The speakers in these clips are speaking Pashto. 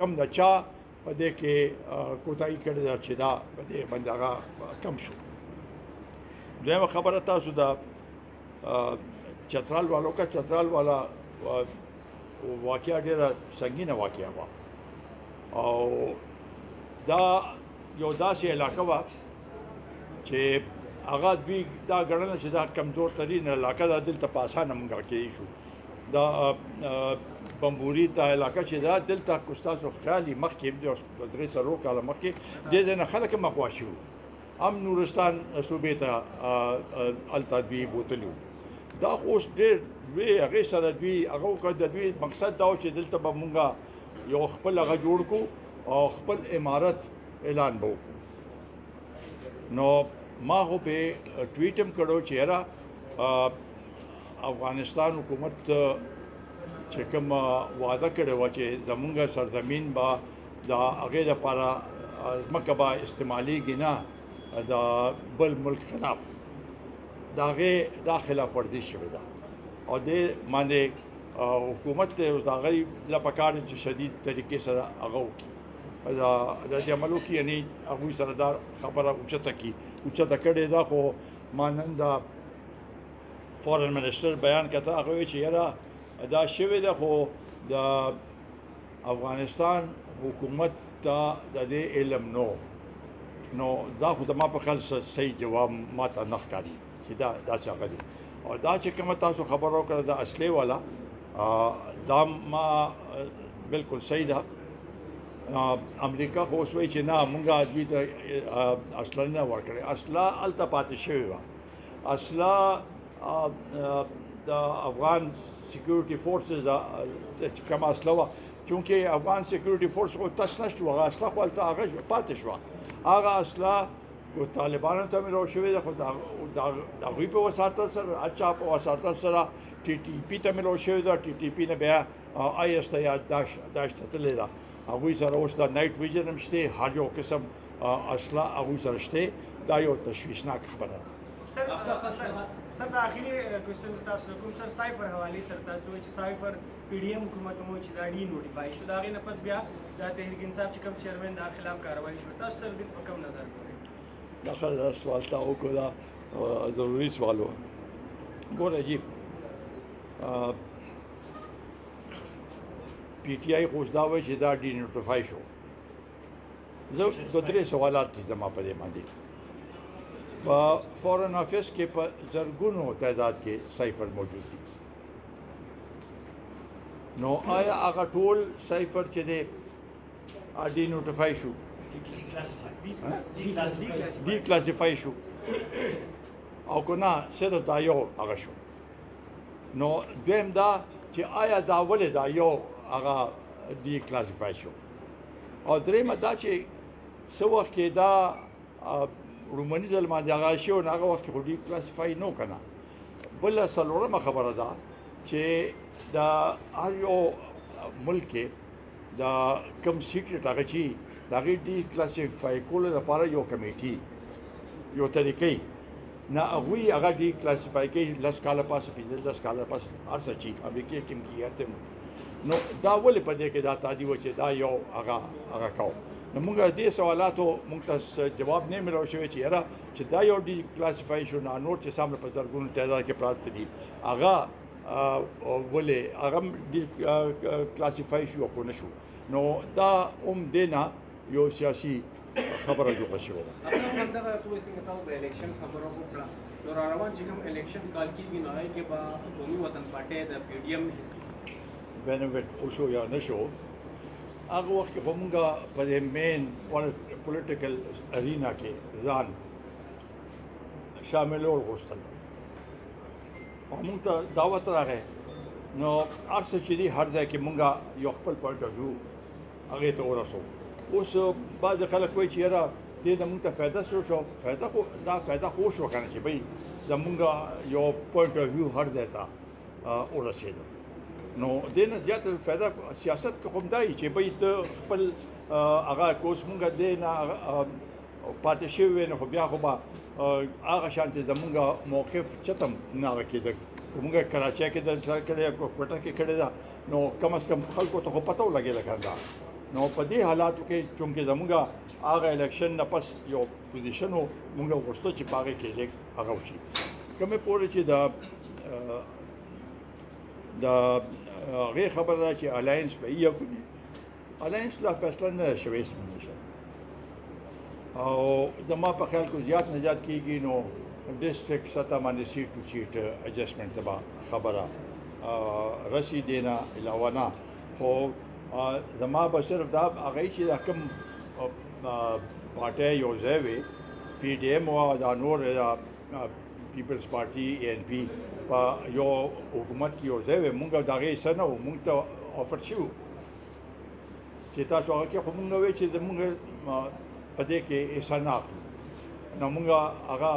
کم د چا په دې کې کوتاهي کړې ده چې دا په دې باندې هغه کم شو. دویمه خبره تاسو د چترال والو کا چترال والا واقعه ډېره سنګینه واقعه وه او دا یو داسې علاقه وه چې هغه دوی دا ګڼله چې دا کمزور ترین علاقه ده، دلته په اسانه موږ کېدی شو. دا بمبوري دا علاقه چې دا دلته که ستاسو خیال وي مخکې د 3 کاله مخکې دې ځای نه خلک هم اغوا شوي هم نورستان صوبې ته هلته دوی بوتلي وو. دا خو اوس ډېر لوی هغې سره دوی هغه وکړه. د دوی مقصد دا و چې دلته به مونږ یو خپل هغه جوړ کړو او خپل عمارت اعلان به وکړو. نو ما خو پې ټویټ هم کړو چې یاره افغانستان حکومت چې کوم وعده کړې وه چې زمونږ سرزمین به د هغې دپاره ځمکه به استعمالیږي نه د بل ملک خلاف، د هغې دا خلاف ورزي شوې ده او دې باندې حکومت ته اوس د هغې له پکار دی چې شدید طریقې سره هغه وکړي، رد عمل وکړي، یعنې هغوی سره دا خبره اوچته کړې ده. خو ما نن د فارن منسټر بیان کته هغه وایي چې یاره دا شوې ده خو د افغانستان حکومت ته د دې علم نو دا خو زما په خیال صحیح جواب ما ته نه ښکاري چې داسې هغه دی. او دا چې کومه تاسو خبره وکړه د اصلي والا دا ما بالکل صحیح ده. امریکا خو اوس وایي چې نه مونږ دوی ته اصله نه ورکړې، اصله هلته پاتې شوې وه. اصله د افغان سیکورټي فورسز چې کومه اصله وه، چونکې افغان سیکورټي فورس خو تش نه شو، هغه اصله خو هلته هغه پاتې شوه. هغه اصله طالبانو ته ملو شوې ده خو د هغوی په وساتل سره اچا په وساتل سره ټي ټي پي ته ملو شوې ده. ټي ټي پي نه بیا آی اس ته یا داعش ته تللې ده. هغوی سره اوس د نایټ ویژن هم شته، هر یو قسم اصله هغوی سره شته. دا یو تشویشناک خبره ده. سر د اخري کوېسچن تاسو کوم سر سایفر حوالې سره تاسو وایي چې سایفر پی ډي ایم حکومت مو چې دا ډي نوټیفای شو، د هغې نه پس بیا د تحریک انصاف چې کوم چیرمین د خلاف کاروایي شو، تاسو سر دې په کوم نظر ګورئ؟ دا سوال تا وکړو، دا ضروري سوال و. ګوره جی پی ټي آی خو اوس دا وایي چې دا ډي نوټیفای شو. زه 2-3 سوالات دي زما په دې باندې. په فارن افیس کې په زرګونو تعداد کې سایفر موجود دي. نو آیا هغه ټول سایفر چې دی ډي نوټیفای شو، ډي کلاسیفای شو او که نه صرف دا یو هغه شو؟ نو دویم دا چې آیا دا ولې دا یو هغه ډي کلاسیفای شو؟ او درېیمه دا چې څه وخت کې دا رومني ځل باندې هغه شو نو هغه وخت کې خو ډي کلاسیفای نه که نه. بله څلورمه خبره ده چې د هر یو ملک کې د کوم سیکرټ هغه چې د هغې ډي کلاسیفای کولو لپاره یو کمیټي یو طریقې نه هغوی هغه ډي کلاسیفای کوي 10 کاله پاسه 15 کاله پاسه هر څه چې امریکې کې هم کېږي هر څه. نو دا ولې په دې کې دا تعدي و چې دا یو هغه کوو؟ نو موږ دې سوالاتو موږ ته جواب نه ملو شوی چې یاره چې دا یو ډي کلاسیفای شو، نور چې سامنے په زرګونو تعداد کې پراته دي هغه ولې هغه ډي کلاسیفای شو او نه شو؟ نو دا دې نه یو سیاسي خبره جوړه شوې ده. همدغه ټول څنګه تاسو د الیکشن خبرو وکړه، نو را روان چې کوم الیکشن کال کېږي نو هغې کې به قومي وطن پارټۍ د پی ډي ایم بینیفټ وشو یا نه شو، هغه وخت کې خو مونږ په دې مین پولیټیکل ارینا کې ځان شاملول غوښتل او مونږ ته دعوت راغی. نو هر څه چې دي هر ځای کې مونږ یو خپل پوینټ اف ویو هغې ته ورسو. اوس بعضې خلک وایي چې یاره دې د مونږ ته فایده شو فایده خو دا فایده خو وشوه که نه چې بهی زمونږ یو پوینټ اف ویو هر ځای ته ورسېده. نو دې نه زیاته فایده سیاست کې خو هم دا وي چې بهی ته خپل هغه که اوس مونږ دې نه پاتې شوي وی نو خو بیا خو به هغه شانتې زمونږ موقف چته نه هغه کېده. که مونږ کراچۍ کې د سر کړې کوټه کې کړې ده نو کم از کم خلکو ته خو پته ولګېده که نه نو په دې حالاتو کې چونکې زمونږ هغه الیکشن نه پس یو پوزیشن و مونږ غوښتل چې په هغې کې هغه وشي کومې پورې چې د هغې خبره ده چې الاینس به یې کړي الاینس لا فیصله نه ده شوې همیشه او زما په خیال کې زیات نه زیات کېږي نو ډسټرکټ سطح باندې سیټ ټو سیټ ایډجسټمنټ ته به خبره رسي دې نه علاوه نه خو زما به صرف دا هغه چې دا کوم پارټۍ یو ځای وي پی ډي ایم او دا نور پیپلز پارټي اے ان پي په یو حکومت کې یو ځای وي مونږ د هغې څه نه وو مونږ ته آفر شوي چې تاسو هغه کې خو مونږ وایي چې زمونږ په دې کې حصه نه اخلو نو مونږ هغه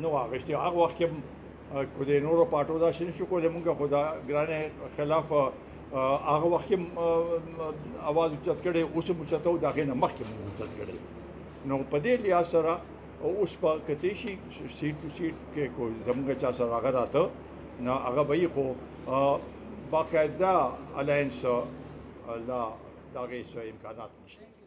نو اخیستې هغه وخت کې کو د نورو پارټو داسې نشو کولی مونږ خو د ګرانې خلاف هغه وخت کې اواز اوچت کړی اوس هم اوچتو د هغې نه مخکې مونږ اوچت کړی نو په دې لحاظ سره اوس په کتی شي سیټ ټو سیټ کې کو زمونږ چا سره هغه راته نو هغه به یې خو باقاعده الاینس لا د هغې څه امکانات نشته